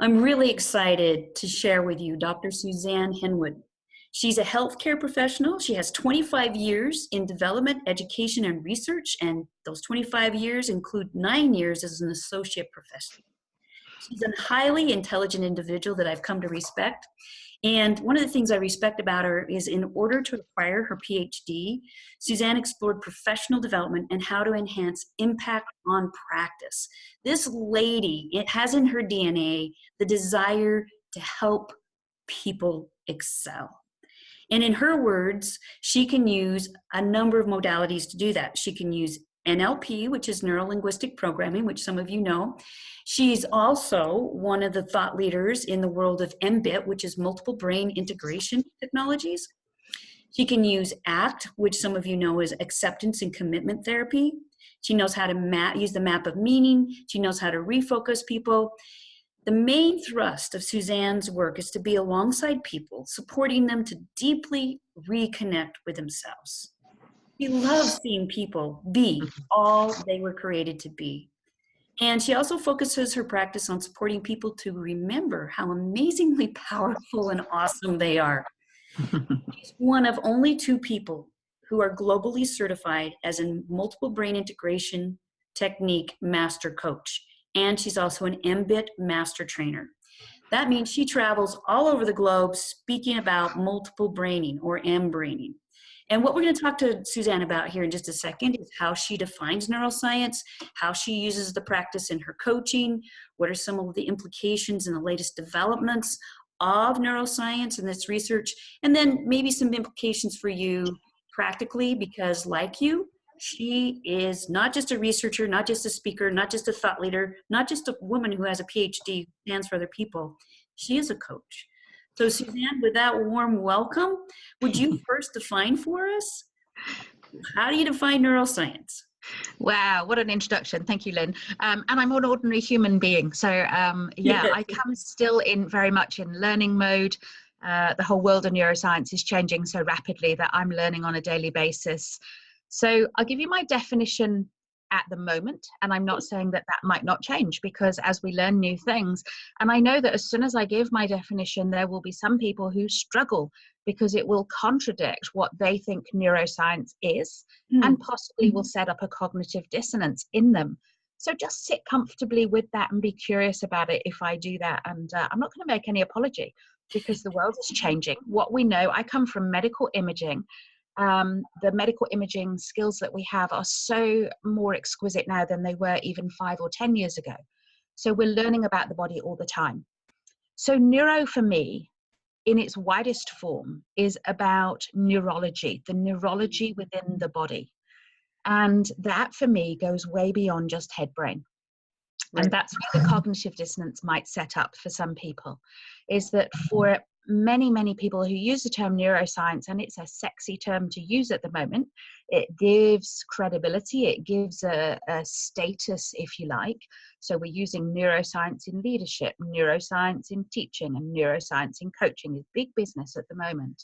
I'm really excited to share with you Dr. Suzanne Henwood. She's a healthcare professional. She has 25 years in development, education, and research, and those 25 years include 9 years as an associate professor. She's a highly intelligent individual that I've come to respect. And one of the things I respect about her is in order to acquire her PhD, Suzanne explored professional development and how to enhance impact on practice. This lady, it has in her DNA the desire to help people excel. And in her words, she can use a number of modalities to do that. She can use NLP, which is neuro-linguistic programming, which some of you know. She's also one of the thought leaders in the world of mBIT, which is multiple brain integration technologies. She can use ACT, which some of you know is acceptance and commitment therapy. She knows how to use the map of meaning. She knows how to refocus people. The main thrust of Suzanne's work is to be alongside people, supporting them to deeply reconnect with themselves. She loves seeing people be all they were created to be. And she also focuses her practice on supporting people to remember how amazingly powerful and awesome they are. She's one of only 2 people who are globally certified as a multiple brain integration technique master coach. And she's also an mBIT master trainer. That means she travels all over the globe speaking about multiple braining or mBraining. And what we're going to talk to Suzanne about here in just a second is how she defines neuroscience, how she uses the practice in her coaching, what are some of the implications and the latest developments of neuroscience and this research, and then maybe some implications for you practically, because like you, she is not just a researcher, not just a speaker, not just a thought leader, not just a woman who has a PhD, stands for other people. She is a coach. So Suzanne, with that warm welcome, would you first define for us, how do you define neuroscience? Wow, what an introduction. Thank you, Lyn. And I'm an ordinary human being. So yeah, I come still in very much in learning mode. The whole world of neuroscience is changing so rapidly that I'm learning on a daily basis. So I'll give you my definition at the moment, and I'm not saying that that might not change, because as we learn new things, and I know that as soon as I give my definition, there will be some people who struggle because it will contradict what they think neuroscience is, and possibly will set up a cognitive dissonance in them. So just sit comfortably with that and be curious about it if I do that. And I'm not going to make any apology, because the world is changing. What we know, I come from medical imaging. The medical imaging skills that we have are so more exquisite now than they were even 5 or 10 years ago. So we're learning about the body all the time. So neuro for me, in its widest form, is about neurology, the neurology within the body. And that for me goes way beyond just head brain. Right. And that's where the cognitive dissonance might set up for some people, is that for many people who use the term neuroscience, and it's a sexy term to use at the moment, it gives credibility, it gives a status, if you like. So we're using neuroscience in leadership, neuroscience in teaching, and neuroscience in coaching is big business at the moment.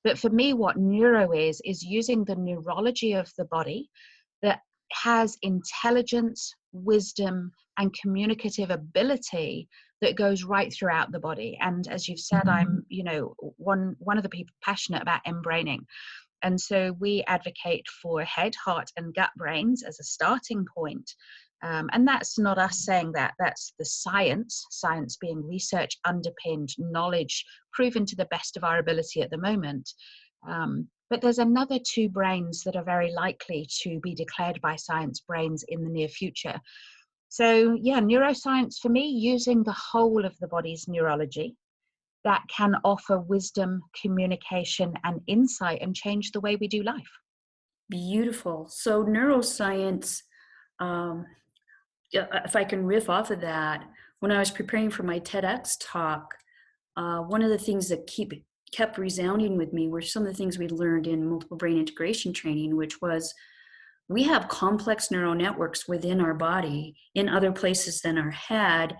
But for me, what neuro is using the neurology of the body that has intelligence, wisdom, and communicative ability that goes right throughout the body. And as you've said, I'm, one of the people passionate about mBraining. And so we advocate for head, heart, and gut brains as a starting point. And that's not us saying that, that's the science being research underpinned, knowledge proven to the best of our ability at the moment. But there's another 2 brains that are very likely to be declared by science brains in the near future. So yeah, neuroscience for me, using the whole of the body's neurology that can offer wisdom, communication, and insight and change the way we do life. Beautiful. So neuroscience, if I can riff off of that, when I was preparing for my TEDx talk, one of the things that kept resounding with me were some of the things we learned in multiple brain integration training, which was we have complex neural networks within our body in other places than our head.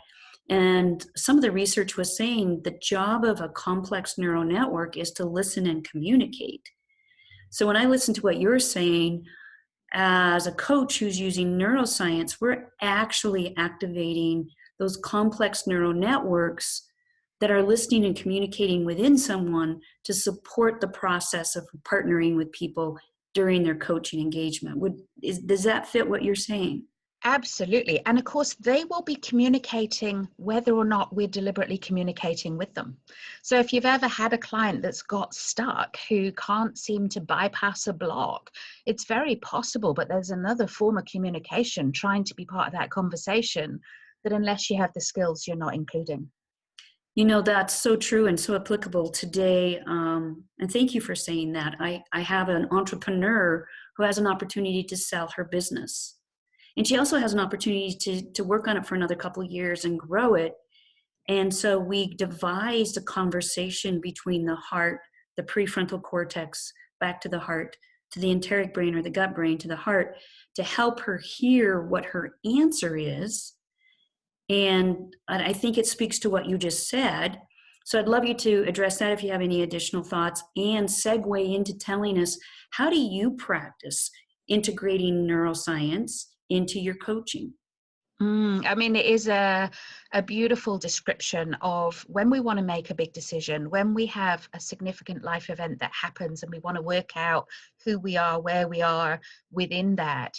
And some of the research was saying the job of a complex neural network is to listen and communicate. So when I listen to what you're saying, as a coach who's using neuroscience, we're actually activating those complex neural networks that are listening and communicating within someone to support the process of partnering with people during their coaching engagement. Does that fit what you're saying? Absolutely. And of course, they will be communicating whether or not we're deliberately communicating with them. So if you've ever had a client that's got stuck, who can't seem to bypass a block, it's very possible, but there's another form of communication trying to be part of that conversation that, unless you have the skills, you're not including. You know, that's so true and so applicable today. And thank you for saying that. I have an entrepreneur who has an opportunity to sell her business. And she also has an opportunity to work on it for another couple of years and grow it. And so we devised a conversation between the heart, the prefrontal cortex, back to the heart, to the enteric brain or the gut brain, to the heart, to help her hear what her answer is. And I think it speaks to what you just said. So I'd love you to address that if you have any additional thoughts, and segue into telling us, how do you practice integrating neuroscience into your coaching? I mean, it is a beautiful description of when we want to make a big decision, when we have a significant life event that happens and we want to work out who we are, where we are within that,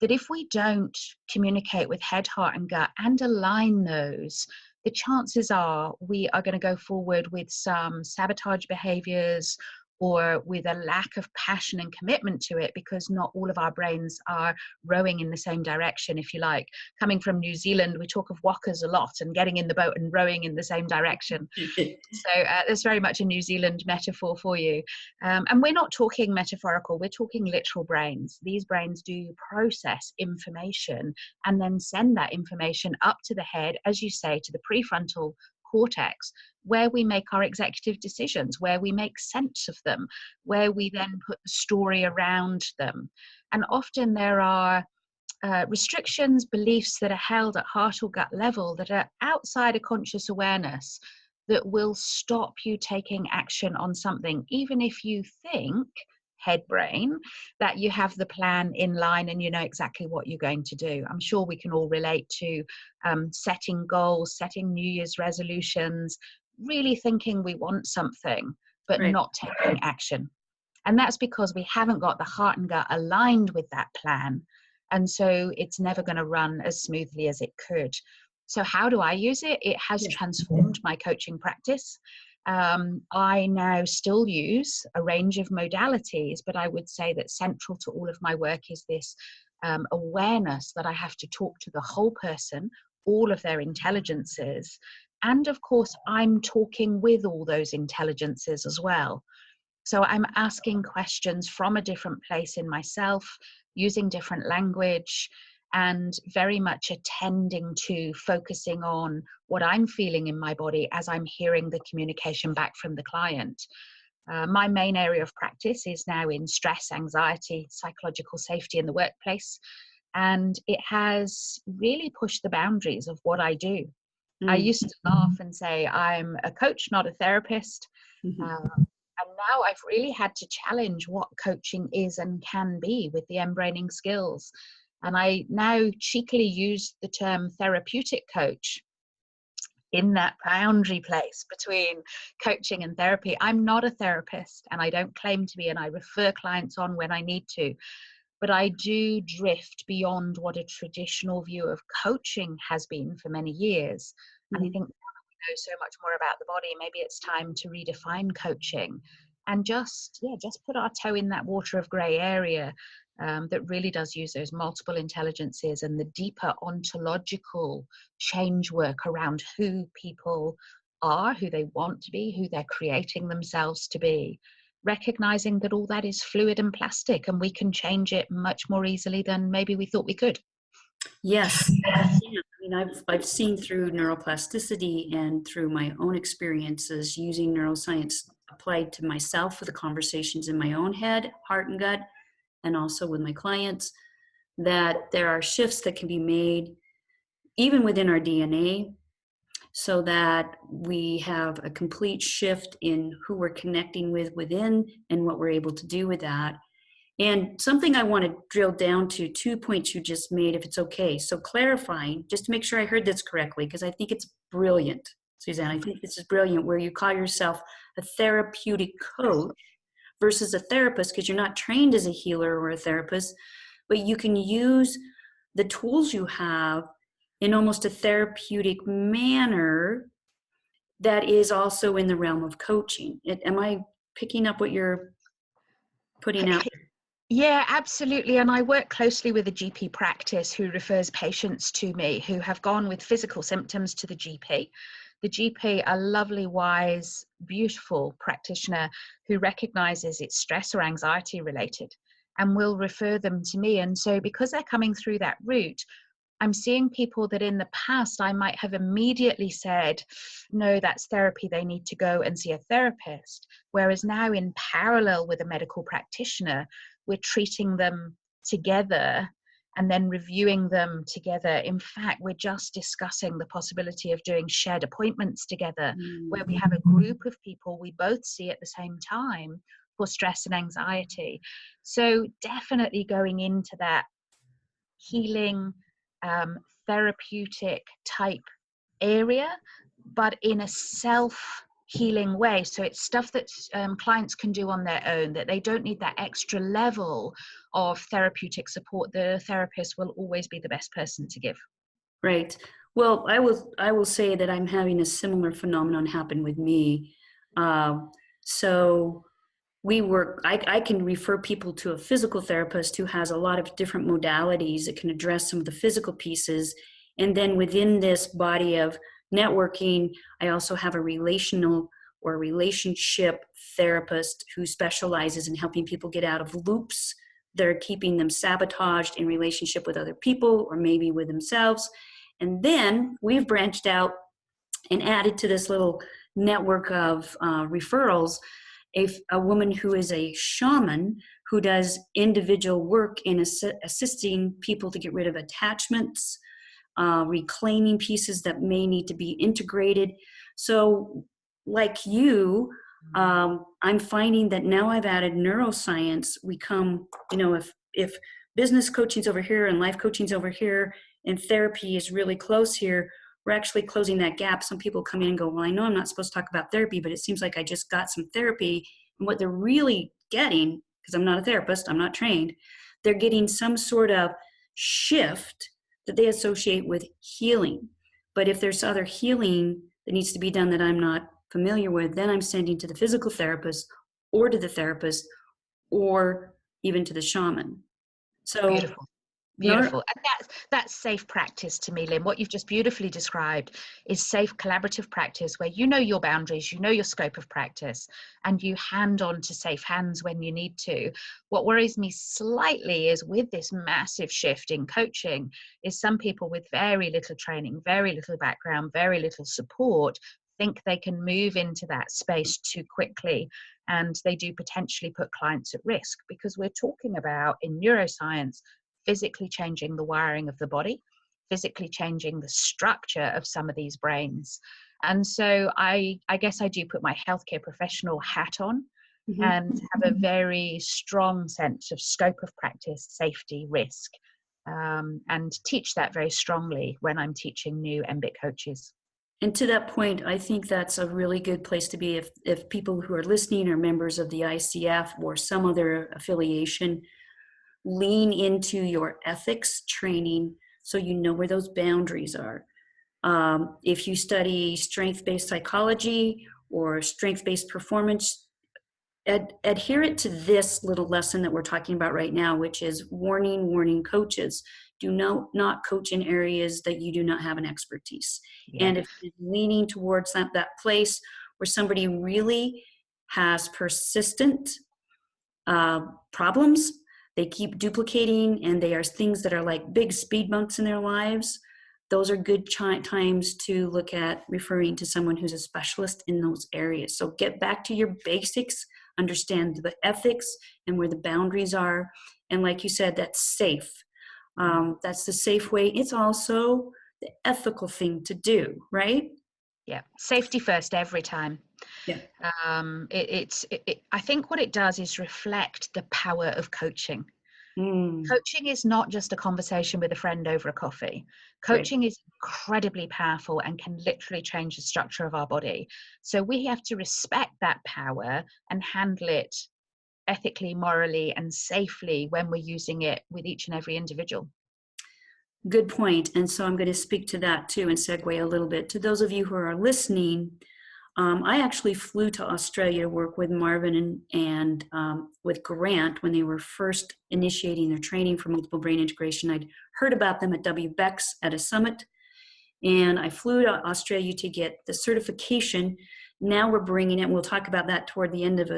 that if we don't communicate with head, heart, and gut and align those, the chances are we are going to go forward with some sabotage behaviors or with a lack of passion and commitment to it, because not all of our brains are rowing in the same direction, if you like. Coming from New Zealand, we talk of walkers a lot and getting in the boat and rowing in the same direction. So there's very much a New Zealand metaphor for you. And we're not talking metaphorical, we're talking literal brains. These brains do process information and then send that information up to the head, as you say, to the prefrontal cortex, where we make our executive decisions, where we make sense of them, where we then put the story around them. And often there are restrictions, beliefs that are held at heart or gut level that are outside of conscious awareness that will stop you taking action on something, even if you think, head brain, that you have the plan in line and you know exactly what you're going to do. I'm sure we can all relate to setting goals, setting New Year's resolutions, really thinking we want something, but Right. not taking action. And that's because we haven't got the heart and gut aligned with that plan. And so it's never going to run as smoothly as it could. So how do I use it? It has transformed my coaching practice. I now still use a range of modalities, but I would say that central to all of my work is this awareness that I have to talk to the whole person, all of their intelligences. And of course, I'm talking with all those intelligences as well. So I'm asking questions from a different place in myself, using different language, and very much attending to focusing on what I'm feeling in my body as I'm hearing the communication back from the client. My main area of practice is now in stress, anxiety, psychological safety in the workplace, and it has really pushed the boundaries of what I do. I used to laugh and say I'm a coach, not a therapist. And now I've really had to challenge what coaching is and can be with the embraining skills. And I now cheekily use the term therapeutic coach in that boundary place between coaching and therapy. I'm not a therapist and I don't claim to be, and I refer clients on when I need to. But I do drift beyond what a traditional view of coaching has been for many years. And I think know so much more about the body, maybe it's time to redefine coaching and just put our toe in that water of gray area that really does use those multiple intelligences and the deeper ontological change work around who people are, who they want to be, who they're creating themselves to be, recognizing that all that is fluid and plastic and we can change it much more easily than maybe we thought we could. Yes. Yeah. I mean, I've seen through neuroplasticity and through my own experiences using neuroscience applied to myself for the conversations in my own head, heart and gut, and also with my clients, that there are shifts that can be made even within our DNA so that we have a complete shift in who we're connecting with within and what we're able to do with that. And something I want to drill down to, 2 points you just made, if it's okay. So clarifying, just to make sure I heard this correctly, because I think it's brilliant, Suzanne. I think this is brilliant, where you call yourself a therapeutic coach versus a therapist, because you're not trained as a healer or a therapist, but you can use the tools you have in almost a therapeutic manner that is also in the realm of coaching. Am I picking up what you're putting out? Yeah, absolutely. And I work closely with a GP practice who refers patients to me who have gone with physical symptoms to the GP. The GP, a lovely, wise, beautiful practitioner who recognizes it's stress or anxiety related and will refer them to me. And so because they're coming through that route, I'm seeing people that in the past I might have immediately said, no, that's therapy, they need to go and see a therapist. Whereas now, in parallel with a medical practitioner, we're treating them together and then reviewing them together. In fact, we're just discussing the possibility of doing shared appointments together, where we have a group of people we both see at the same time for stress and anxiety. So definitely going into that healing, therapeutic type area, but in a self-healing way. So it's stuff that clients can do on their own, that they don't need that extra level of therapeutic support. The therapist will always be the best person to give. Right. Well, I will say that I'm having a similar phenomenon happen with me. So I can refer people to a physical therapist who has a lot of different modalities that can address some of the physical pieces. And then within this body of networking, I also have a relational or relationship therapist who specializes in helping people get out of loops that are keeping them sabotaged in relationship with other people or maybe with themselves. And then we've branched out and added to this little network of referrals a woman who is a shaman who does individual work in assisting people to get rid of attachments, reclaiming pieces that may need to be integrated. So like you, I'm finding that now I've added neuroscience. We come, if business coaching's over here and life coaching's over here and therapy is really close here, we're actually closing that gap. Some people come in and go, well, I know I'm not supposed to talk about therapy, but it seems like I just got some therapy. And what they're really getting, because I'm not a therapist, I'm not trained, they're getting some sort of shift that they associate with healing. But if there's other healing that needs to be done that I'm not familiar with, then I'm sending to the physical therapist or to the therapist or even to the shaman. So Beautiful. Beautiful. And that's safe practice to me, Lyn. What you've just beautifully described is safe collaborative practice where you know your boundaries, you know your scope of practice, and you hand on to safe hands when you need to. What worries me slightly is with this massive shift in coaching is some people with very little training, very little background, very little support think they can move into that space too quickly. And they do potentially put clients at risk because we're talking about in neuroscience, physically changing the wiring of the body, physically changing the structure of some of these brains. And so I guess I do put my healthcare professional hat on and have a very strong sense of scope of practice, safety, risk, and teach that very strongly when I'm teaching new mBIT coaches. And to that point, I think that's a really good place to be if people who are listening are members of the ICF or some other affiliation. Lean into your ethics training so you know where those boundaries are. If you study strength-based psychology or strength-based performance, adhere it to this little lesson that we're talking about right now, which is warning coaches. Do not coach in areas that you do not have an expertise. Yeah. And if you're leaning towards that place where somebody really has persistent problems, they keep duplicating, and they are things that are like big speed bumps in their lives, those are good times to look at referring to someone who's a specialist in those areas. So get back to your basics, understand the ethics and where the boundaries are. And like you said, that's safe. That's the safe way. It's also the ethical thing to do, right? Yeah, safety first every time. Yeah. I think what it does is reflect the power of coaching. Mm, Coaching is not just a conversation with a friend over a coffee. right. Coaching is incredibly powerful and can literally change the structure of our body. So we have to respect that power and handle it ethically, morally, and safely when we're using it with each and every individual. Good point. And so I'm going to speak to that too and segue a little bit. To those of you who are listening, I actually flew to Australia to work with Marvin and with Grant when they were first initiating their training for multiple brain integration. I'd heard about them at WBEX at a summit, and I flew to Australia to get the certification. Now we're bringing it, and we'll talk about that toward the end of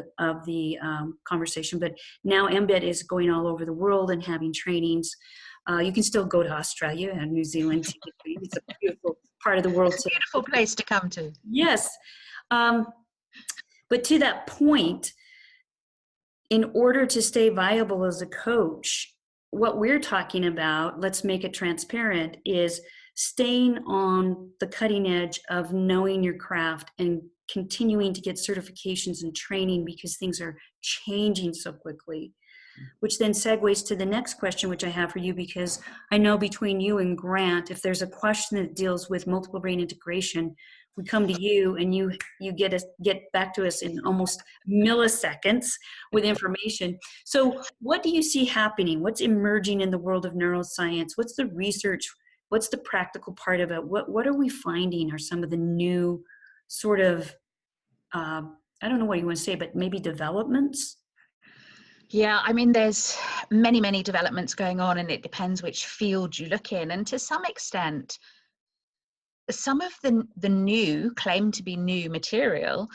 the conversation, but now mBIT is going all over the world and having trainings. You can still go to Australia and New Zealand. It's a beautiful part of the world. It's a beautiful place to come to. Yes. But to that point, in order to stay viable as a coach, what we're talking about, let's make it transparent, is staying on the cutting edge of knowing your craft and continuing to get certifications and training because things are changing so quickly. Which then segues to the next question, which I have for you, because I know between you and Grant, if there's a question that deals with multiple brain integration, we come to you and you get back to us in almost milliseconds with information. So what do you see happening? What's emerging in the world of neuroscience? What's the research? What's the practical part of it? What are we finding are some of the new sort of, I don't know what you want to say, but maybe developments? Yeah, I mean, there's many, many developments going on, and it depends which field you look in. And to some extent, some of the new, claimed to be new material,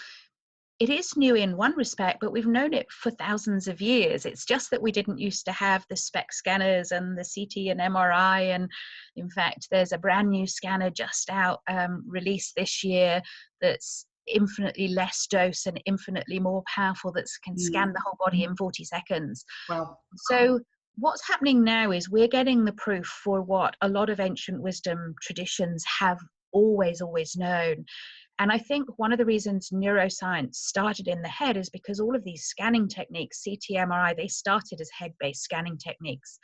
it is new in one respect, but we've known it for thousands of years. It's just that we didn't used to have the SPECT scanners and the CT and MRI. And in fact, there's a brand new scanner just out, released this year, that's infinitely less dose and infinitely more powerful, that can scan the whole body in 40 seconds. Wow. So what's happening now is we're getting the proof for what a lot of ancient wisdom traditions have always known. And I think one of the reasons neuroscience started in the head is because all of these scanning techniques, CT, MRI, they started as head-based scanning techniques.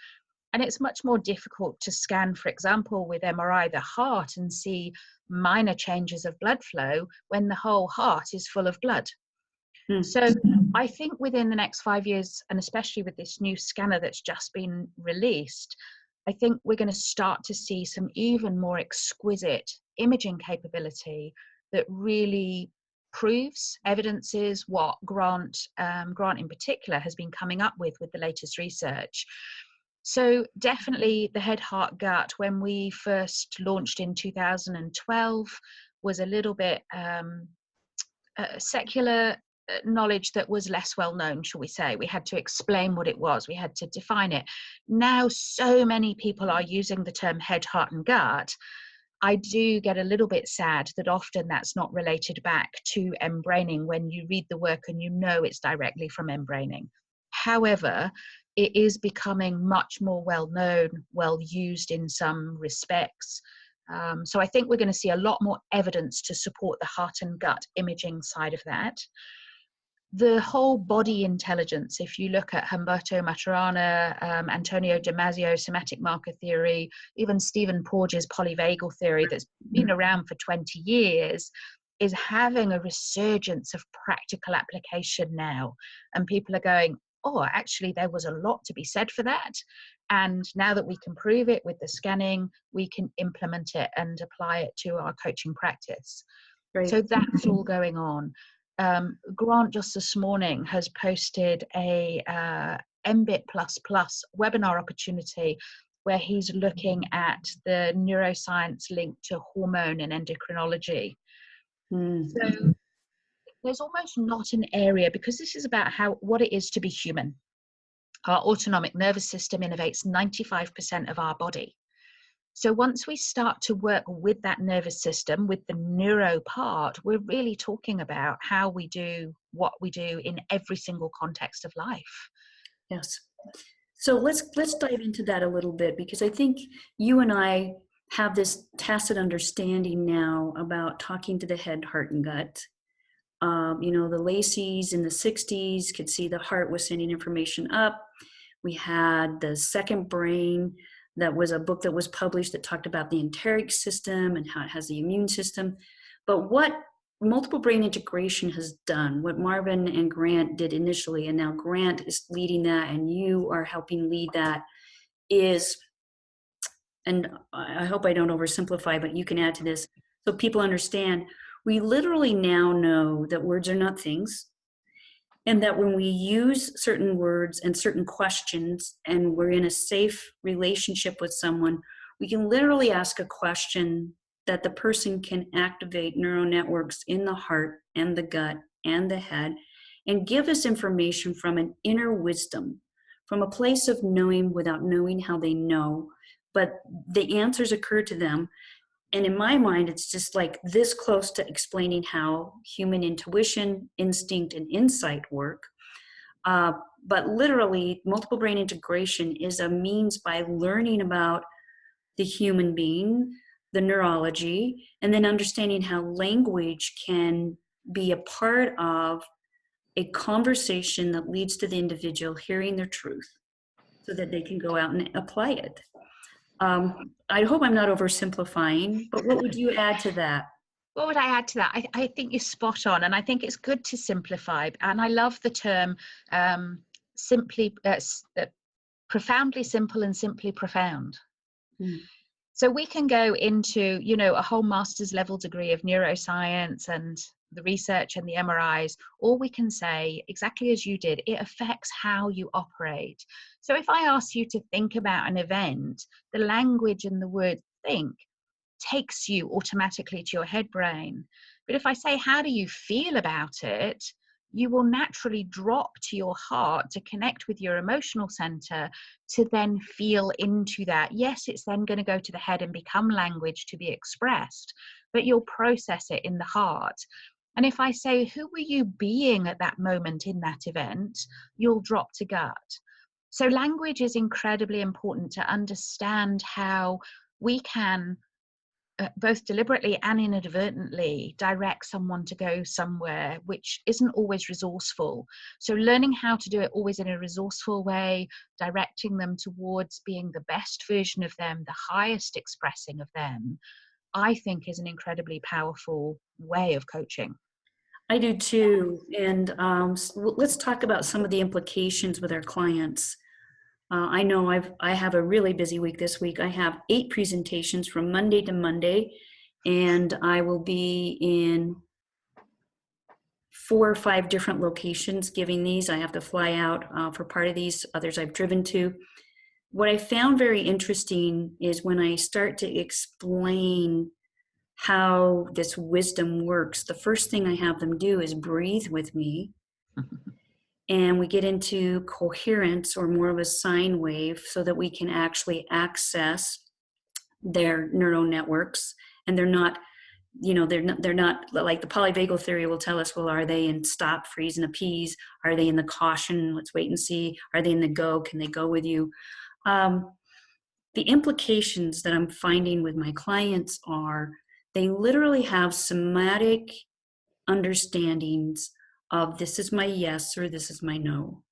And it's much more difficult to scan, for example, with MRI, the heart and see minor changes of blood flow when the whole heart is full of blood. So I think within the next 5 years, and especially with this new scanner that's just been released, I think we're going to start to see some even more exquisite imaging capability that really proves, evidences what Grant in particular has been coming up with the latest research. So definitely the head, heart, gut, when we first launched in 2012, was a little bit secular knowledge that was less well known, shall we say. We had to explain what it was, we had to define it. Now so many people are using the term head, heart and gut. I do get a little bit sad that often that's not related back to embraining when you read the work and you know it's directly from embraining. However, it is becoming much more well known, well used in some respects. So I think we're going to see a lot more evidence to support the heart and gut imaging side of that. The whole body intelligence, if you look at Humberto Maturana, Antonio Damasio, somatic marker theory, even Stephen Porges' polyvagal theory that's been around for 20 years, is having a resurgence of practical application now. And people are going, oh, actually, there was a lot to be said for that. And now that we can prove it with the scanning, we can implement it and apply it to our coaching practice. Right. So that's all going on. Grant just this morning has posted a mBIT++ webinar opportunity where he's looking at the neuroscience linked to hormone and endocrinology. So there's almost not an area, because this is about what it is to be human. Our autonomic nervous system innervates 95% of our body. So once we start to work with that nervous system, with the neuro part, we're really talking about how we do what we do in every single context of life. Yes. So let's dive into that a little bit, because I think you and I have this tacit understanding now about talking to the head, heart, and gut. You know, the Lacey's in the 60s could see the heart was sending information up. We had the second brain, that was a book that was published that talked about the enteric system and how it has the immune system. But what multiple brain integration has done, what Marvin and Grant did initially, and now Grant is leading that and you are helping lead that, is, and I hope I don't oversimplify, but you can add to this so people understand, we literally now know that words are not things, and that when we use certain words and certain questions and we're in a safe relationship with someone, we can literally ask a question that the person can activate neural networks in the heart and the gut and the head and give us information from an inner wisdom, from a place of knowing without knowing how they know, but the answers occur to them. And in my mind, it's just like this close to explaining how human intuition, instinct, and insight work. But literally, multiple brain integration is a means by learning about the human being, the neurology, and then understanding how language can be a part of a conversation that leads to the individual hearing their truth so that they can go out and apply it. I hope I'm not oversimplifying, but what would you add to that? What would I add to that? I think you're spot on, and I think it's good to simplify. And I love the term profoundly simple and simply profound. Mm. So we can go into, you know, a whole master's level degree of neuroscience and the research and the MRIs, or we can say, exactly as you did, it affects how you operate. So if I ask you to think about an event, the language and the word think takes you automatically to your head brain. But if I say, how do you feel about it? You will naturally drop to your heart to connect with your emotional center to then feel into that. Yes, it's then going to go to the head and become language to be expressed, but you'll process it in the heart. And if I say, who were you being at that moment in that event? You'll drop to gut. So language is incredibly important to understand how we can both deliberately and inadvertently direct someone to go somewhere which isn't always resourceful. So learning how to do it always in a resourceful way, directing them towards being the best version of them, the highest expressing of them, I think is an incredibly powerful way of coaching. I do too. And let's talk about some of the implications with our clients. I know I have a really busy week this week. I have 8 presentations from Monday to Monday, and I will be in 4 or 5 different locations giving these. I have to fly out for part of these, others I've driven to. What I found very interesting is when I start to explain how this wisdom works, the first thing I have them do is breathe with me. And we get into coherence, or more of a sine wave, so that we can actually access their neural networks. And they're not, you know, they're not like the polyvagal theory will tell us, well, are they in stop, freeze, and appease? Are they in the caution, let's wait and see? Are they in the go, can they go with you? The implications that I'm finding with my clients are they literally have somatic understandings of this is my yes or this is my no.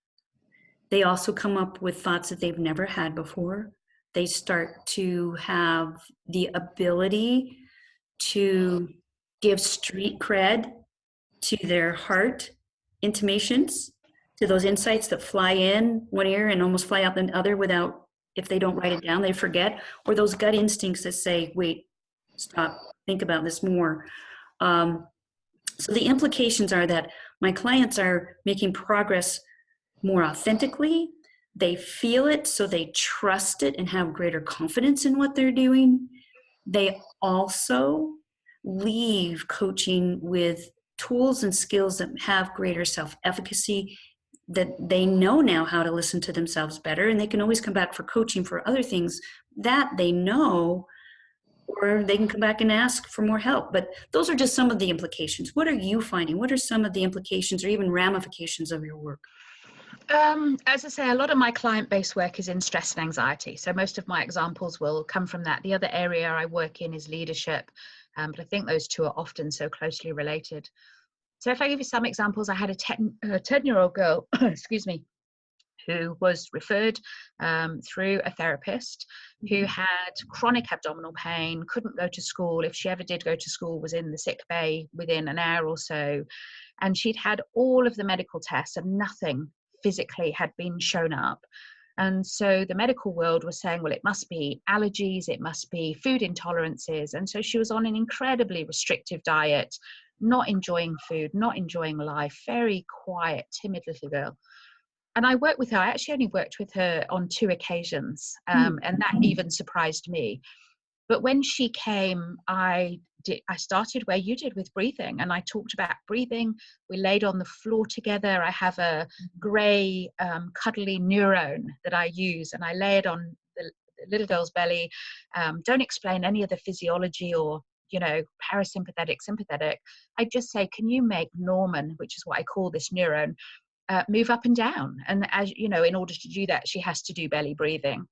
They also come up with thoughts that they've never had before. They start to have the ability to give street cred to their heart intimations, to those insights that fly in one ear and almost fly out the other without, if they don't write it down, they forget, or those gut instincts that say, wait, stop, think about this more. So the implications are that my clients are making progress more authentically. They feel it, so they trust it and have greater confidence in what they're doing. They also leave coaching with tools and skills that have greater self-efficacy, that they know now how to listen to themselves better, and they can always come back for coaching for other things that they know, or they can come back and ask for more help. But those are just some of the implications. What are you finding? What are some of the implications or even ramifications of your work? As I say, a lot of my client-based work is in stress and anxiety. So most of my examples will come from that. The other area I work in is leadership, but I think those two are often so closely related. So if I give you some examples, I had a 10-year-old girl, excuse me, who was referred through a therapist who had chronic abdominal pain, couldn't go to school. If she ever did go to school, was in the sick bay within an hour or so. And she'd had all of the medical tests and nothing physically had been shown up. And so the medical world was saying, well, it must be allergies, it must be food intolerances. And so she was on an incredibly restrictive diet, not enjoying food, not enjoying life, very quiet, timid little girl. And I worked with her. I actually only worked with her on 2 occasions, and that even surprised me. But when she came, I started where you did with breathing, and I talked about breathing. We laid on the floor together. I have a grey, cuddly neuron that I use, and I lay it on the little girl's belly. Don't explain any of the physiology or, you know, parasympathetic, sympathetic. I just say, can you make Norman, which is what I call this neuron, move up and down? And as you know, in order to do that, she has to do belly breathing.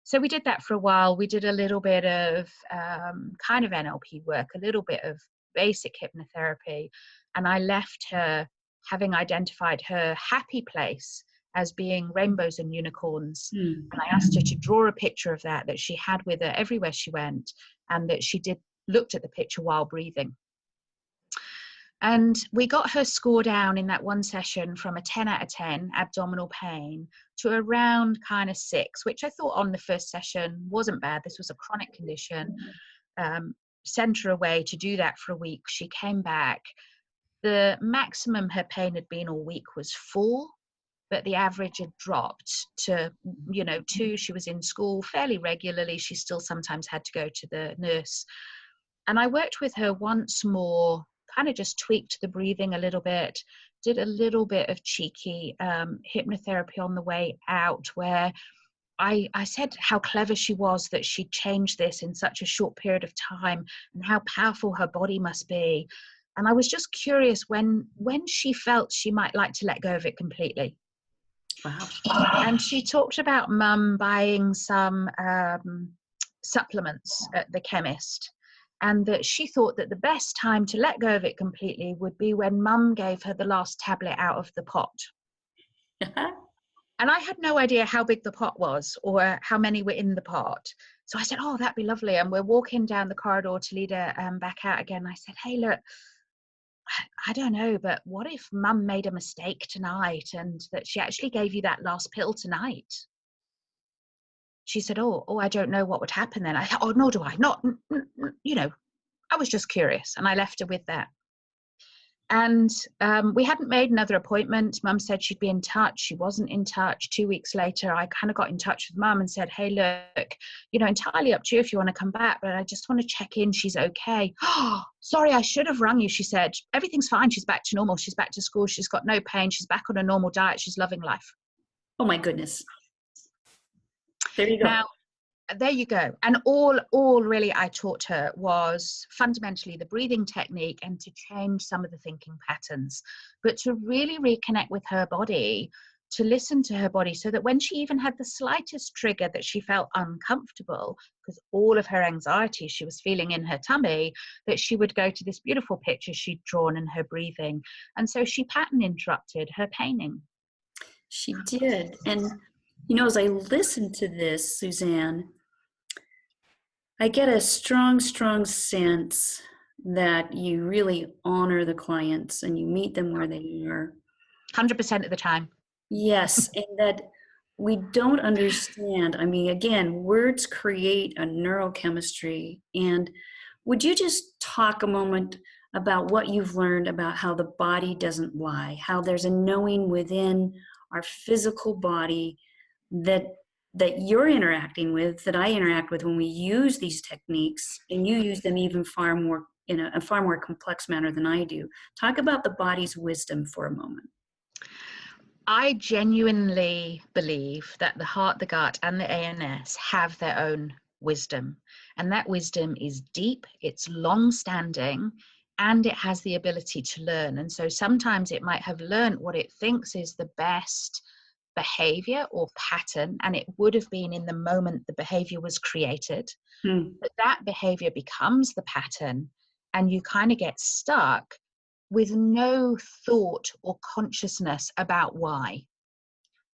So we did that for a while. We did a little bit of kind of NLP work, a little bit of basic hypnotherapy. And I left her having identified her happy place as being rainbows and unicorns. And I asked her to draw a picture of that she had with her everywhere she went, and that she looked at the picture while breathing. And we got her score down in that one session from a 10 out of 10 abdominal pain to around kind of 6, which I thought on the first session wasn't bad. This was a chronic condition. Sent her away to do that for a week. She came back. The maximum her pain had been all week was 4, but the average had dropped to, 2. She was in school fairly regularly. She still sometimes had to go to the nurse. And I worked with her once more, kind of just tweaked the breathing a little bit, did a little bit of cheeky hypnotherapy on the way out, where I said how clever she was that she changed this in such a short period of time, and how powerful her body must be. And I was just curious when she felt she might like to let go of it completely. Wow. And she talked about mum buying some supplements at the chemist, and that she thought that the best time to let go of it completely would be when mum gave her the last tablet out of the pot. And I had no idea how big the pot was or how many were in the pot. So I said, oh, that'd be lovely. And we're walking down the corridor to lead her back out again. I said, hey, look, I don't know, but what if mum made a mistake tonight and that she actually gave you that last pill tonight? She said, oh, I don't know what would happen then. I thought, oh, nor do I. Not, I was just curious. And I left her with that. And we hadn't made another appointment. Mum said she'd be in touch. She wasn't in touch. 2 weeks later, I kind of got in touch with mum and said, hey, look, entirely up to you if you want to come back, but I just want to check in. She's okay. Oh, sorry, I should have rung you. She said, everything's fine. She's back to normal. She's back to school. She's got no pain. She's back on a normal diet. She's loving life. Oh my goodness. There you go. Now, there you go. And all really I taught her was fundamentally the breathing technique and to change some of the thinking patterns, but to really reconnect with her body, to listen to her body, so that when she even had the slightest trigger that she felt uncomfortable, because all of her anxiety she was feeling in her tummy, that she would go to this beautiful picture she'd drawn in her breathing. And so she pattern interrupted her paining. She did. And as I listen to this, Suzanne, I get a strong, strong sense that you really honor the clients and you meet them where they are. 100% of the time. Yes, and that we don't understand. I mean, again, words create a neurochemistry. And would you just talk a moment about what you've learned about how the body doesn't lie, how there's a knowing within our physical body that you're interacting with, that I interact with when we use these techniques, and you use them even far more in a far more complex manner than I do. Talk about the body's wisdom for a moment. I genuinely believe that the heart, the gut, and the ANS have their own wisdom. And that wisdom is deep, it's long-standing, and it has the ability to learn. And so sometimes it might have learned what it thinks is the best behavior or pattern, and it would have been in the moment the behavior was created. But that behavior becomes the pattern, and you kind of get stuck with no thought or consciousness about why.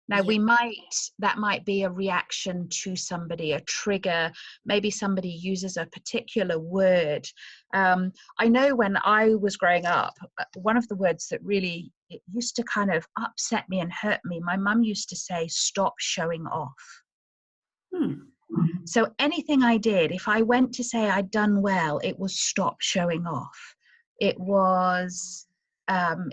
Now, Yeah. that might be a reaction to somebody, a trigger. Maybe somebody uses a particular word. I know when I was growing up, one of the words that really, it used to kind of upset me and hurt me, my mum used to say, stop showing off. Hmm. So anything I did, if I went to say I'd done well, it was stop showing off. It was,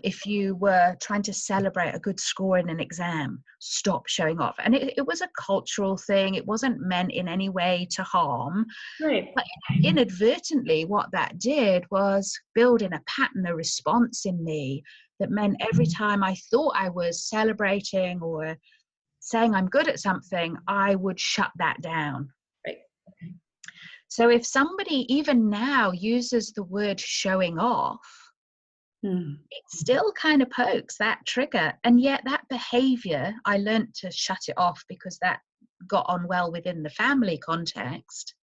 if you were trying to celebrate a good score in an exam, stop showing off. And it was a cultural thing. It wasn't meant in any way to harm. Right. But inadvertently, what that did was build in a pattern, a response in me that meant every time I thought I was celebrating or saying I'm good at something, I would shut that down. Right. So if somebody even now uses the word showing off, Hmm. it still kind of pokes that trigger. And yet that behavior, I learned to shut it off because that got on well within the family context.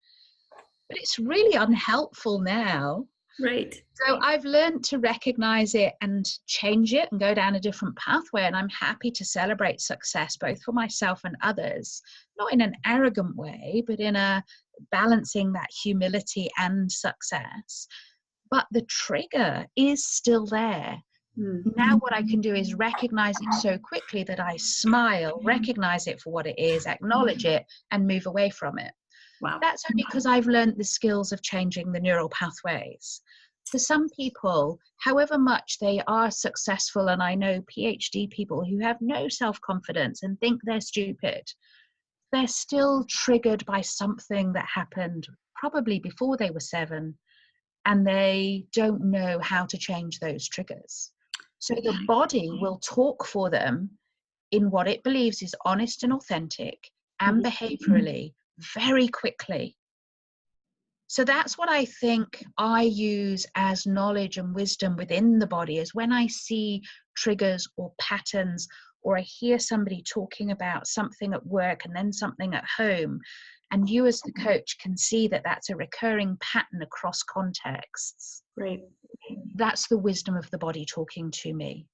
But it's really unhelpful now. Right. So I've learned to recognize it and change it and go down a different pathway. And I'm happy to celebrate success, both for myself and others, not in an arrogant way, but in a balancing that humility and success. But the trigger is still there. Hmm. Now what I can do is recognize it so quickly that I smile, recognize it for what it is, acknowledge it, and move away from it. Wow. That's only because I've learned the skills of changing the neural pathways. For some people, however much they are successful, and I know PhD people who have no self-confidence and think they're stupid, they're still triggered by something that happened probably before they were 7, and they don't know how to change those triggers. So the body will talk for them in what it believes is honest and authentic and behaviorally very quickly. So that's what I think I use as knowledge and wisdom within the body, is when I see triggers or patterns, or I hear somebody talking about something at work and then something at home, and you as the coach can see that that's a recurring pattern across contexts. Right. That's the wisdom of the body talking to me.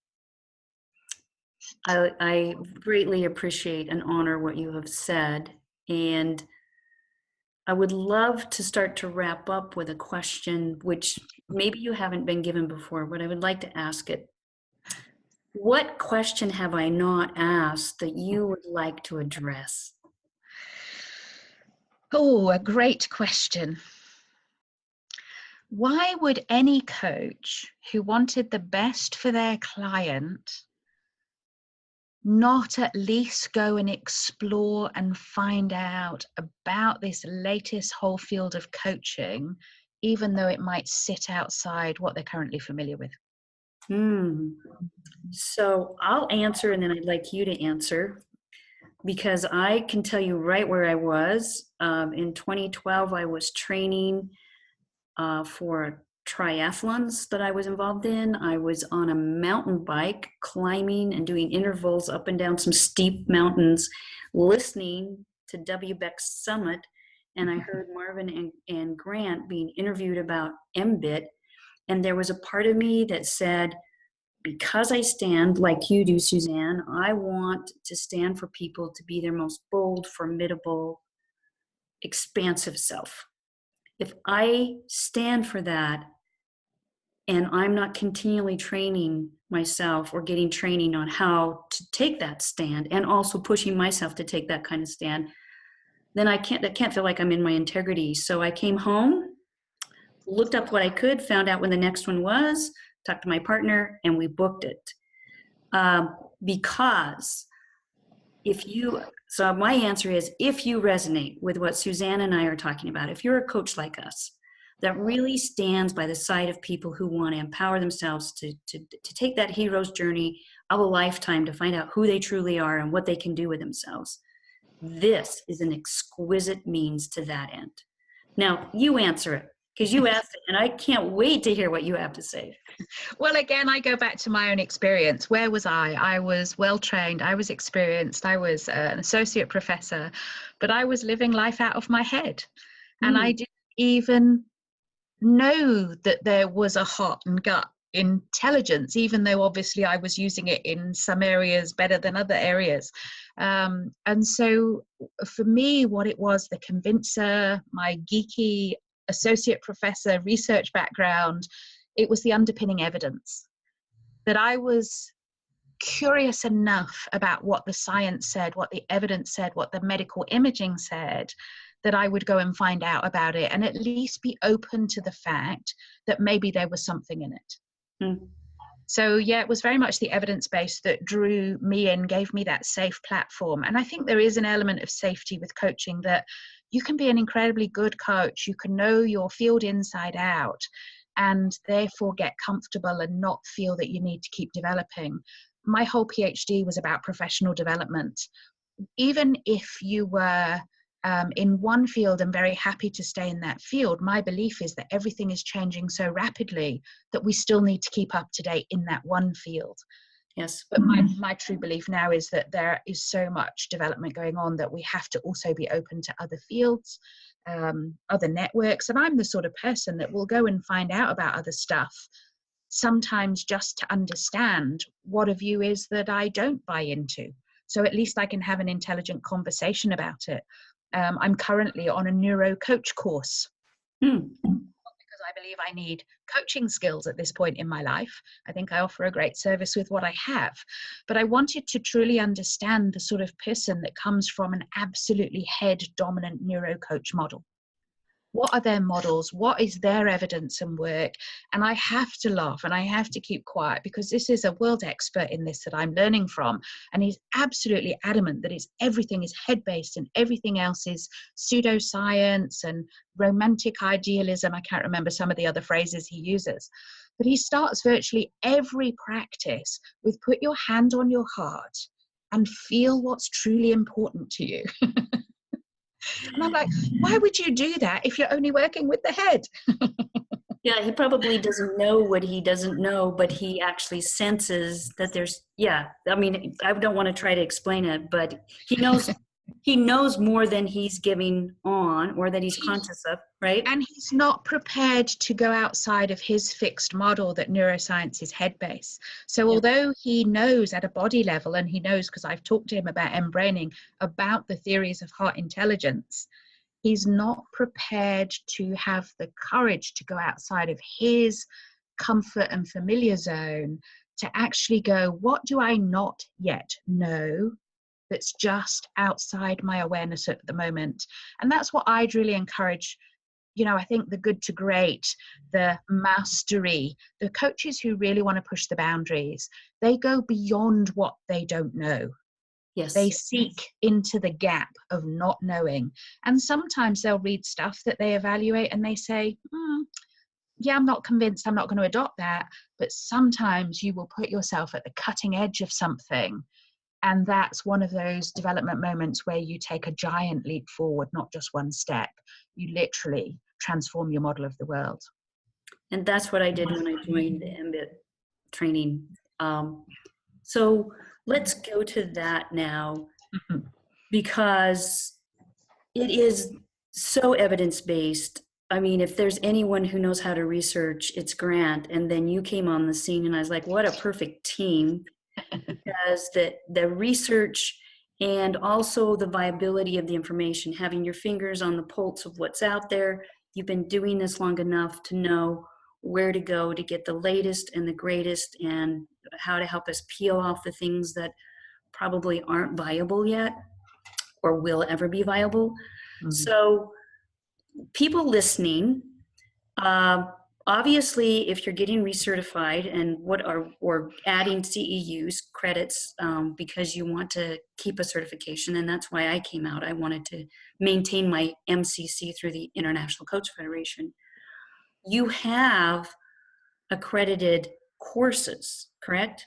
I greatly appreciate and honor what you have said. And I would love to start to wrap up with a question, which maybe you haven't been given before, but I would like to ask it. What question have I not asked that you would like to address? Oh, a great question. Why would any coach who wanted the best for their client not at least go and explore and find out about this latest whole field of coaching, even though it might sit outside what they're currently familiar with? So I'll answer, and then I'd like you to answer, because I can tell you right where I was. In 2012, I was training for triathlons that I was involved in. I was on a mountain bike climbing and doing intervals up and down some steep mountains, listening to W. Beck's Summit, and I heard Marvin and Grant being interviewed about mBIT, and there was a part of me that said, because I stand like you do, Suzanne, I want to stand for people to be their most bold, formidable, expansive self. If I stand for that and I'm not continually training myself or getting training on how to take that stand, and also pushing myself to take that kind of stand, then I can't feel like I'm in my integrity. So I came home, looked up what I could, found out when the next one was, talked to my partner, and we booked it. Because so my answer is, if you resonate with what Suzanne and I are talking about, if you're a coach like us that really stands by the side of people who want to empower themselves to take that hero's journey of a lifetime to find out who they truly are and what they can do with themselves, this is an exquisite means to that end. Now, you answer it, because you asked it, and I can't wait to hear what you have to say. Well, again, I go back to my own experience. Where was I? I was well trained, I was experienced, I was an associate professor, but I was living life out of my head. And I didn't even know that there was a heart and gut intelligence, even though obviously I was using it in some areas better than other areas. And so for me, what it was, the convincer, my geeky associate professor research background, it was the underpinning evidence that I was curious enough about what the science said, what the evidence said, what the medical imaging said, that I would go and find out about it and at least be open to the fact that maybe there was something in it. Mm. So yeah, it was very much the evidence base that drew me in, gave me that safe platform. And I think there is an element of safety with coaching, that you can be an incredibly good coach, you can know your field inside out, and therefore get comfortable and not feel that you need to keep developing. My whole PhD was about professional development. Even if you were in one field and very happy to stay in that field, my belief is that everything is changing so rapidly that we still need to keep up to date in that one field. Yes. But my true belief now is that there is so much development going on that we have to also be open to other fields, other networks. And I'm the sort of person that will go and find out about other stuff, sometimes just to understand what a view is that I don't buy into. So at least I can have an intelligent conversation about it. I'm currently on a neuro coach course. Because I believe I need coaching skills at this point in my life. I think I offer a great service with what I have. But I wanted to truly understand the sort of person that comes from an absolutely head dominant neuro coach model. What are their models? What is their evidence and work? And I have to laugh and I have to keep quiet, because this is a world expert in this that I'm learning from. And he's absolutely adamant that everything is head-based and everything else is pseudoscience and romantic idealism. I can't remember some of the other phrases he uses. But he starts virtually every practice with put your hand on your heart and feel what's truly important to you. And I'm like, why would you do that if you're only working with the head? Yeah, he probably doesn't know what he doesn't know, but he actually senses that there's, yeah, I mean, I don't want to try to explain it, but he knows more than he's giving on or that he's conscious of, right? And he's not prepared to go outside of his fixed model that neuroscience is head-based. So although he knows at a body level, and he knows because I've talked to him about embraining, about the theories of heart intelligence, he's not prepared to have the courage to go outside of his comfort and familiar zone to actually go, what do I not yet know that's just outside my awareness at the moment? And that's what I'd really encourage. You know, I think the good to great, the mastery, the coaches who really want to push the boundaries, they go beyond what they don't know. Yes. They seek into the gap of not knowing. And sometimes they'll read stuff that they evaluate and they say, yeah, I'm not convinced, I'm not going to adopt that. But sometimes you will put yourself at the cutting edge of something. And that's one of those development moments where you take a giant leap forward, not just one step. You literally transform your model of the world. And that's what I did when I joined the mBIT training. So let's go to that now, because it is so evidence-based. I mean, if there's anyone who knows how to research, it's Grant. And then you came on the scene and I was like, what a perfect team. Because the research and also the viability of the information, having your fingers on the pulse of what's out there. You've been doing this long enough to know where to go to get the latest and the greatest, and how to help us peel off the things that probably aren't viable yet or will ever be viable. Mm-hmm. So people listening, obviously, if you're getting recertified and or adding CEUs credits because you want to keep a certification, and that's why I came out. I wanted to maintain my MCC through the International Coach Federation. You have accredited courses, correct?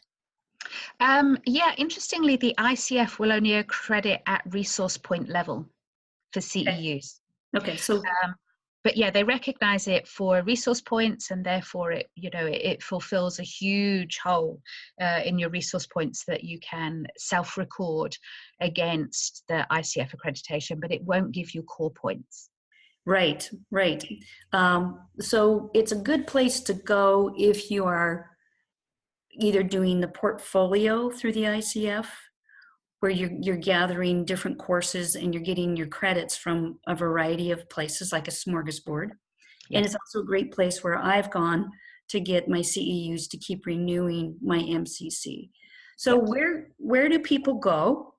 Yeah, interestingly, the ICF will only accredit at resource point level for CEUs. Okay, so but yeah, they recognize it for resource points, and therefore it fulfills a huge hole in your resource points that you can self-record against the ICF accreditation, but it won't give you core points. Right, right. So it's a good place to go if you are either doing the portfolio through the ICF, where you're gathering different courses and you're getting your credits from a variety of places like a smorgasbord. And it's Yes. also a great place where I've gone to get my CEUs to keep renewing my MCC. So Yep. where do people go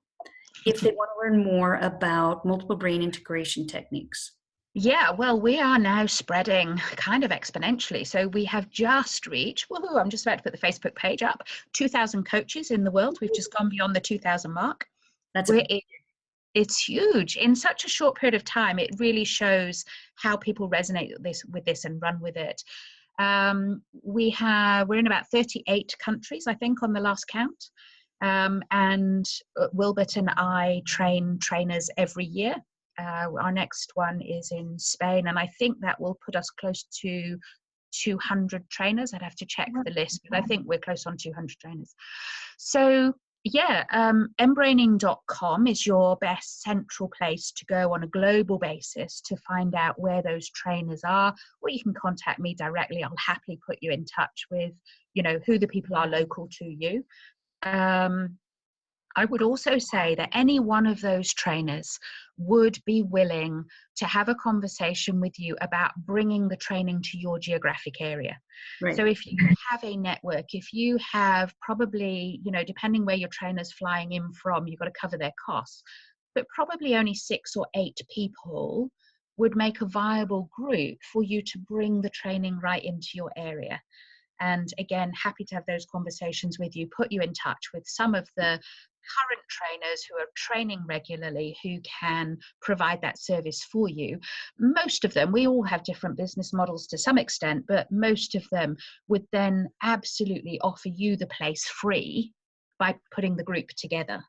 if they want to learn more about multiple brain integration techniques? Yeah, well, we are now spreading kind of exponentially. So we have just reached, woohoo, I'm just about to put the Facebook page up, 2,000 coaches in the world. We've just gone beyond the 2,000 mark. That's We're It's huge. In such a short period of time, it really shows how people resonate with this and run with it. We're in about 38 countries, I think, on the last count. And Wilbert and I train trainers every year. Our next one is in Spain, and I think that will put us close to 200 trainers. I'd have to check the list, but I think we're close on 200 trainers. So yeah, mbraining.com is your best central place to go on a global basis to find out where those trainers are, or you can contact me directly. I'll happily put you in touch with, who the people are local to you. I would also say that any one of those trainers would be willing to have a conversation with you about bringing the training to your geographic area. right. So if you have a network, if you have probably, depending where your trainer's flying in from, you've got to cover their costs, but probably only 6 or 8 people would make a viable group for you to bring the training right into your area. And again, happy to have those conversations with you, put you in touch with some of the current trainers who are training regularly, who can provide that service for you. Most of them, we all have different business models to some extent, but most of them would then absolutely offer you the place free by putting the group together.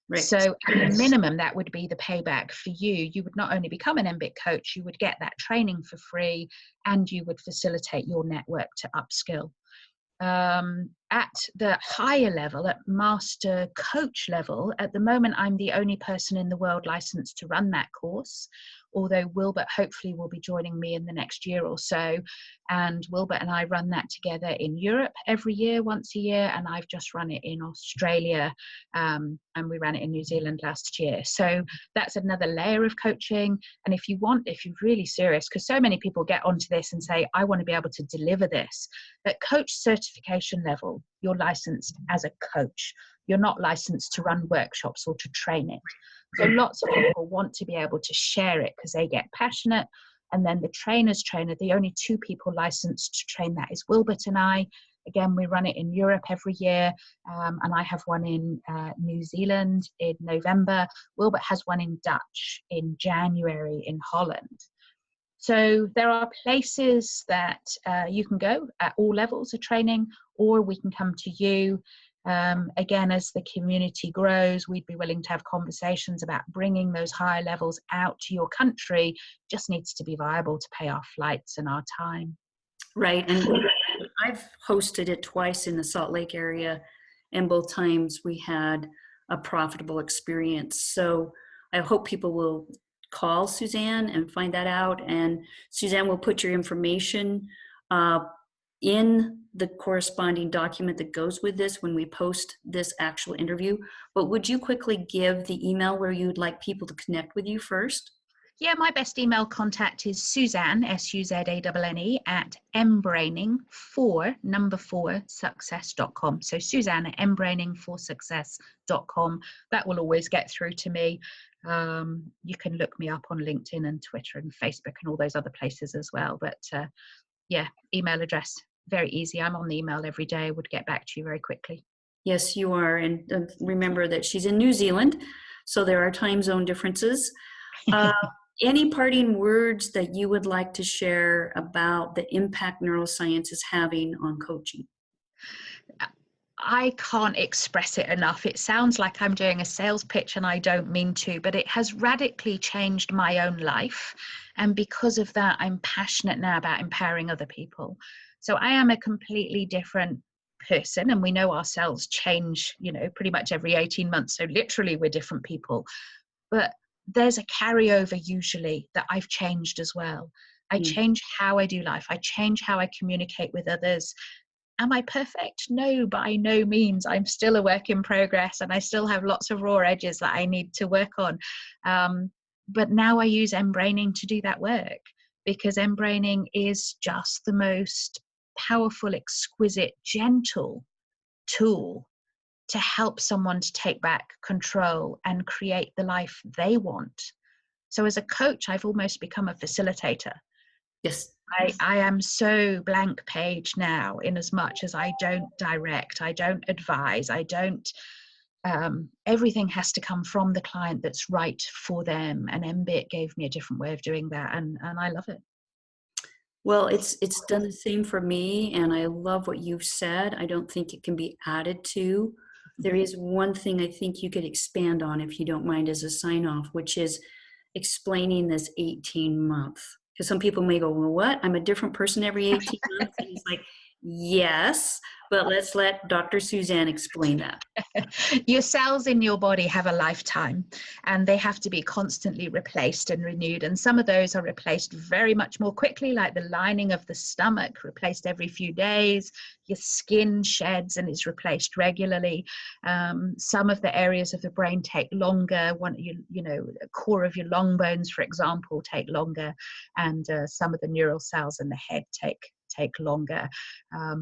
Right. So at a minimum, that would be the payback for you. You would not only become an mBIT coach, you would get that training for free, and you would facilitate your network to upskill. At the higher level, at master coach level, at the moment, I'm the only person in the world licensed to run that course, although Wilbert hopefully will be joining me in the next year or so. And Wilbert and I run that together in Europe every year, once a year, and I've just run it in Australia, and we ran it in New Zealand last year. So that's another layer of coaching. And if you're really serious, because so many people get onto this and say, I want to be able to deliver this, at coach certification level, you're licensed as a coach. You're not licensed to run workshops or to train it. So lots of people want to be able to share it because they get passionate. And then the trainer's trainer, the only 2 people licensed to train that is Wilbert and I. Again, we run it in Europe every year, and I have one in New Zealand in November. Wilbert has one in Dutch in January in Holland. So there are places that you can go at all levels of training, or we can come to you. Again, as the community grows, we'd be willing to have conversations about bringing those higher levels out to your country. Just needs to be viable to pay our flights and our time. Right. And I've hosted it twice in the Salt Lake area, and both times we had a profitable experience. So I hope people will call Suzanne and find that out. And Suzanne will put your information in the corresponding document that goes with this when we post this actual interview. But would you quickly give the email where you'd like people to connect with you first? Yeah, my best email contact is Suzanne, Suzanne, at mbraining4success.com. So Suzanne at mbraining4success.com. That will always get through to me. You can look me up on LinkedIn and Twitter and Facebook and all those other places as well. But yeah, email address, very easy. I'm on the email every day. I would get back to you very quickly. Yes, you are. And remember that she's in New Zealand, so there are time zone differences. Any parting words that you would like to share about the impact neuroscience is having on coaching? I can't express it enough. It sounds like I'm doing a sales pitch and I don't mean to, but it has radically changed my own life. And because of that, I'm passionate now about empowering other people. So I am a completely different person, and we know ourselves change, pretty much every 18 months. So literally we're different people. But there's a carryover usually that I've changed as well. I change how I do life. I change how I communicate with others. Am I perfect? No, by no means. I'm still a work in progress, and I still have lots of raw edges that I need to work on. But now I use mBraining to do that work, because mBraining is just the most powerful, exquisite, gentle tool to help someone to take back control and create the life they want. So as a coach, I've almost become a facilitator. Yes. I am so blank page now, in as much as I don't direct, I don't advise, I don't, everything has to come from the client that's right for them. And mBIT gave me a different way of doing that, and I love it. Well, it's done the same for me, and I love what you've said. I don't think it can be added to. There is one thing I think you could expand on, if you don't mind, as a sign off, which is explaining this 18-month. Because some people may go, well, what? I'm a different person every 18 months? And it's like, yes, but let's let Dr. Suzanne explain that. Your cells in your body have a lifetime, and they have to be constantly replaced and renewed. And some of those are replaced very much more quickly, like the lining of the stomach, replaced every few days. Your skin sheds and is replaced regularly. Some of the areas of the brain take longer. The core of your long bones, for example, take longer, and some of the neural cells in the head take longer.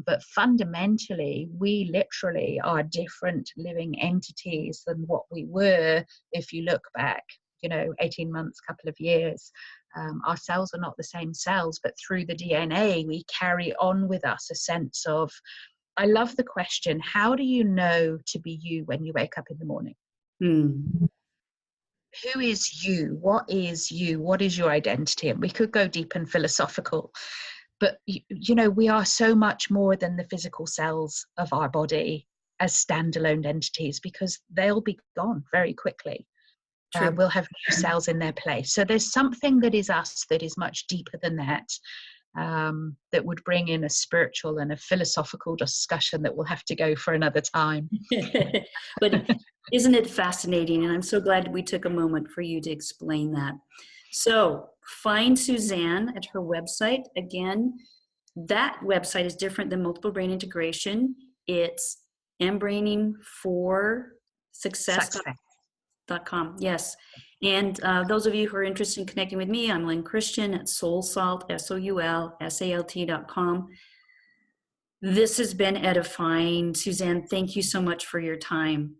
But fundamentally, we literally are different living entities than what we were if you look back, 18 months, couple of years. Our cells are not the same cells, but through the DNA, we carry on with us a sense of, I love the question, how do you know to be you when you wake up in the morning? Who is you? What is you? What is your identity? And we could go deep and philosophical. But, we are so much more than the physical cells of our body as standalone entities, because they'll be gone very quickly. We'll have new cells in their place. So there's something that is us that is much deeper than that, that would bring in a spiritual and a philosophical discussion that will have to go for another time. But isn't it fascinating? And I'm so glad we took a moment for you to explain that. So find Suzanne at her website. Again, that website is different than multiple brain integration. It's mBraining for success.com. Yes. And those of you who are interested in connecting with me, I'm Lyn Christian at soulsalt, SOULSALT.com. This has been edifying. Suzanne, thank you so much for your time.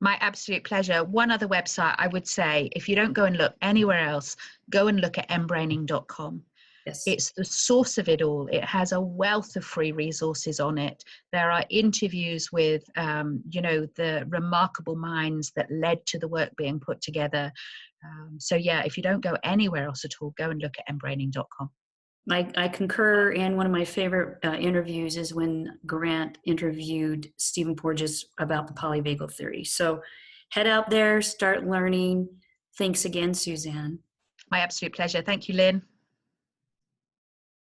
My absolute pleasure. One other website I would say, if you don't go and look anywhere else, go and look at mbraining.com. Yes. It's the source of it all. It has a wealth of free resources on it. There are interviews with, the remarkable minds that led to the work being put together. If you don't go anywhere else at all, go and look at mbraining.com. I concur, and one of my favorite interviews is when Grant interviewed Stephen Porges about the polyvagal theory. So head out there, start learning. Thanks again, Suzanne. My absolute pleasure. Thank you, Lyn.